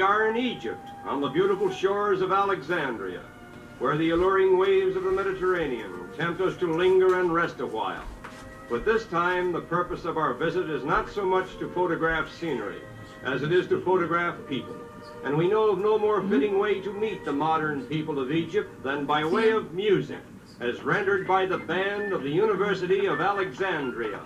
We are in Egypt, on the beautiful shores of Alexandria, where the alluring waves of the Mediterranean tempt us to linger and rest a while. But this time, the purpose of our visit is not so much to photograph scenery as it is to photograph people. And we know of no more fitting way to meet the modern people of Egypt than by way of music, as rendered by the band of the University of Alexandria.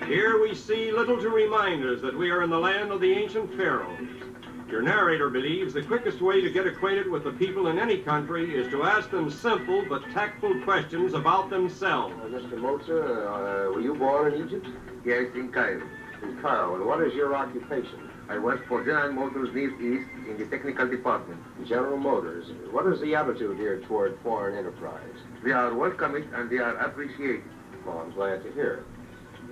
Here we see little to remind us that we are in the land of the ancient pharaohs. Your narrator believes the quickest way to get acquainted with the people in any country is to ask them simple but tactful questions about themselves. Mr. Mozart, were you born in Egypt? Yes, in Cairo. In Cairo. And what is your occupation? I work for General Motors Near East in the technical department. General Motors. What is the attitude here toward foreign enterprise? They are welcoming and they are appreciated. Well, I'm glad to hear it.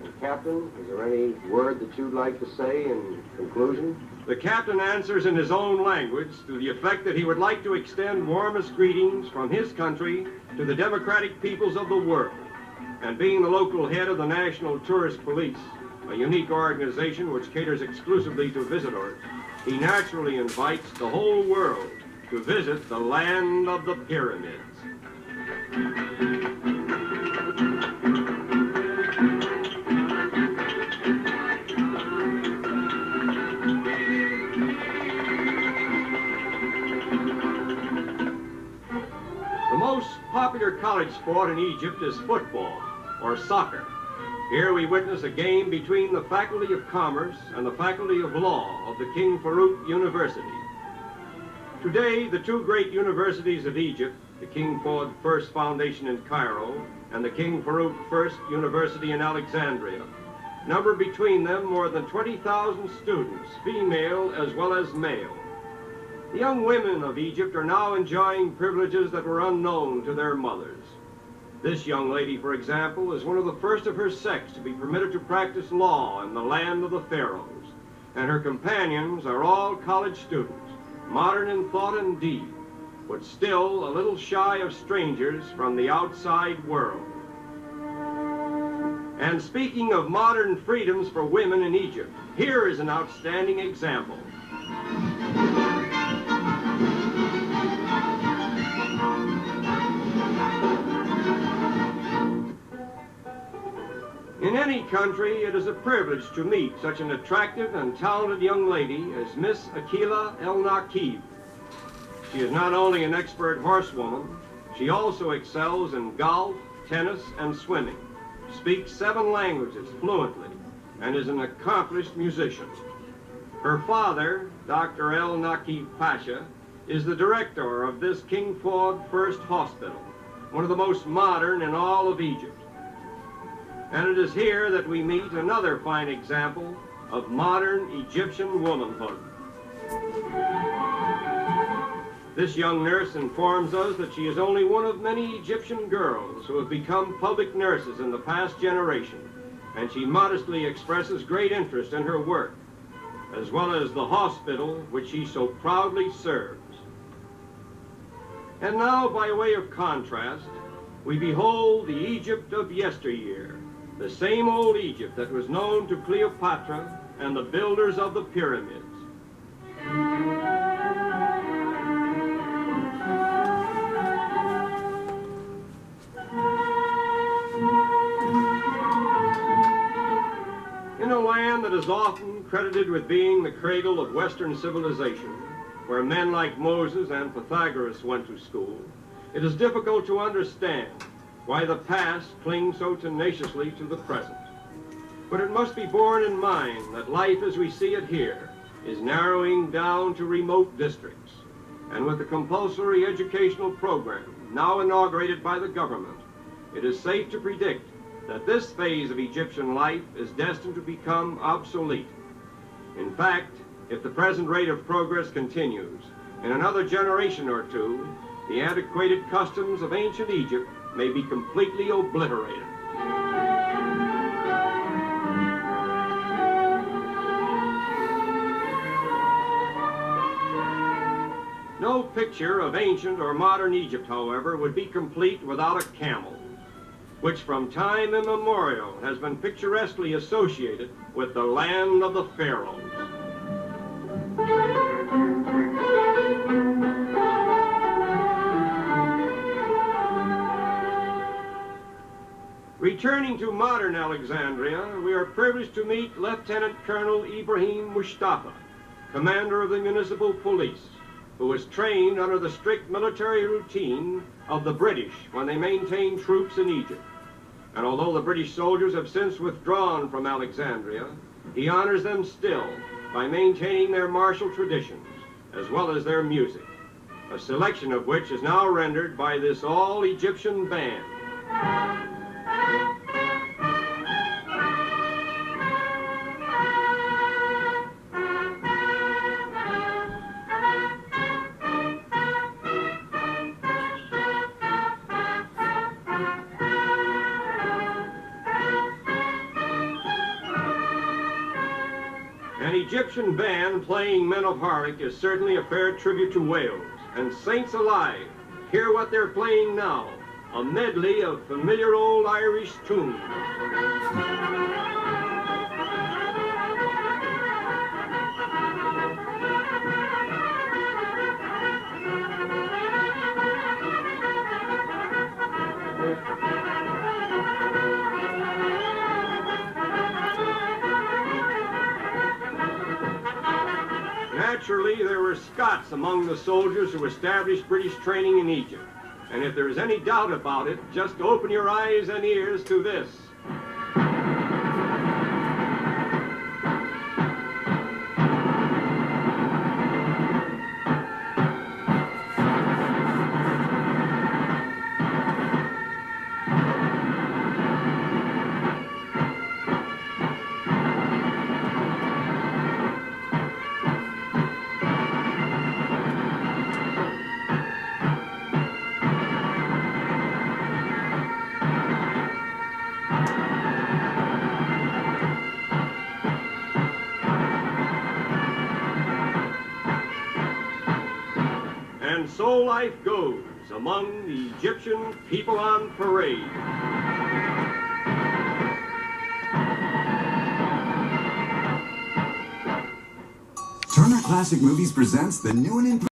And Captain, is there any word that you'd like to say in conclusion? The captain answers in his own language to the effect that he would like to extend warmest greetings from his country to the democratic peoples of the world. And being the local head of the National Tourist Police, a unique organization which caters exclusively to visitors, he naturally invites the whole world to visit the land of the pyramids. The most popular college sport in Egypt is football, or soccer. Here we witness a game between the Faculty of Commerce and the Faculty of Law of the King Farouk University. Today, the two great universities of Egypt, the King Fahd First Foundation in Cairo and the King Farouk First University in Alexandria, number between them more than 20,000 students, female as well as male. The young women of Egypt are now enjoying privileges that were unknown to their mothers. This young lady, for example, is one of the first of her sex to be permitted to practice law in the land of the pharaohs, and her companions are all college students, modern in thought and deed, but still a little shy of strangers from the outside world. And speaking of modern freedoms for women in Egypt, here is an outstanding example. In any country, it is a privilege to meet such an attractive and talented young lady as Miss Akila El-Nakib. She is not only an expert horsewoman, she also excels in golf, tennis, and swimming, speaks 7 languages fluently, and is an accomplished musician. Her father, Dr. El-Nakib Pasha, is the director of this King Fahd First Hospital, one of the most modern in all of Egypt. And it is here that we meet another fine example of modern Egyptian womanhood. This young nurse informs us that she is only one of many Egyptian girls who have become public nurses in the past generation, and she modestly expresses great interest in her work, as well as the hospital which she so proudly serves. And now, by way of contrast, we behold the Egypt of yesteryear, the same old Egypt that was known to Cleopatra and the builders of the pyramids. In a land that is often credited with being the cradle of Western civilization, where men like Moses and Pythagoras went to school, it is difficult to understand why the past clings so tenaciously to the present. But it must be borne in mind that life as we see it here is narrowing down to remote districts. And with the compulsory educational program now inaugurated by the government, it is safe to predict that this phase of Egyptian life is destined to become obsolete. In fact, if the present rate of progress continues, in another generation or two, the antiquated customs of ancient Egypt may be completely obliterated. picture of ancient or modern Egypt, however, would be complete without a camel, which from time immemorial has been picturesquely associated with the land of the pharaohs. Returning to modern Alexandria, we are privileged to meet Lieutenant Colonel Ibrahim Mustafa, commander of the municipal police, who was trained under the strict military routine of the British when they maintained troops in Egypt. And although the British soldiers have since withdrawn from Alexandria, he honors them still by maintaining their martial traditions as well as their music, a selection of which is now rendered by this all-Egyptian band. An Egyptian band playing Men of Harlech is certainly a fair tribute to Wales, and saints alive, hear what they're playing now, a medley of familiar old Irish tunes. Naturally, there were Scots among the soldiers who established British training in Egypt. And if there is any doubt about it, just open your eyes and ears to this. And so life goes among the Egyptian people on parade. Turner Classic Movies presents the new and improved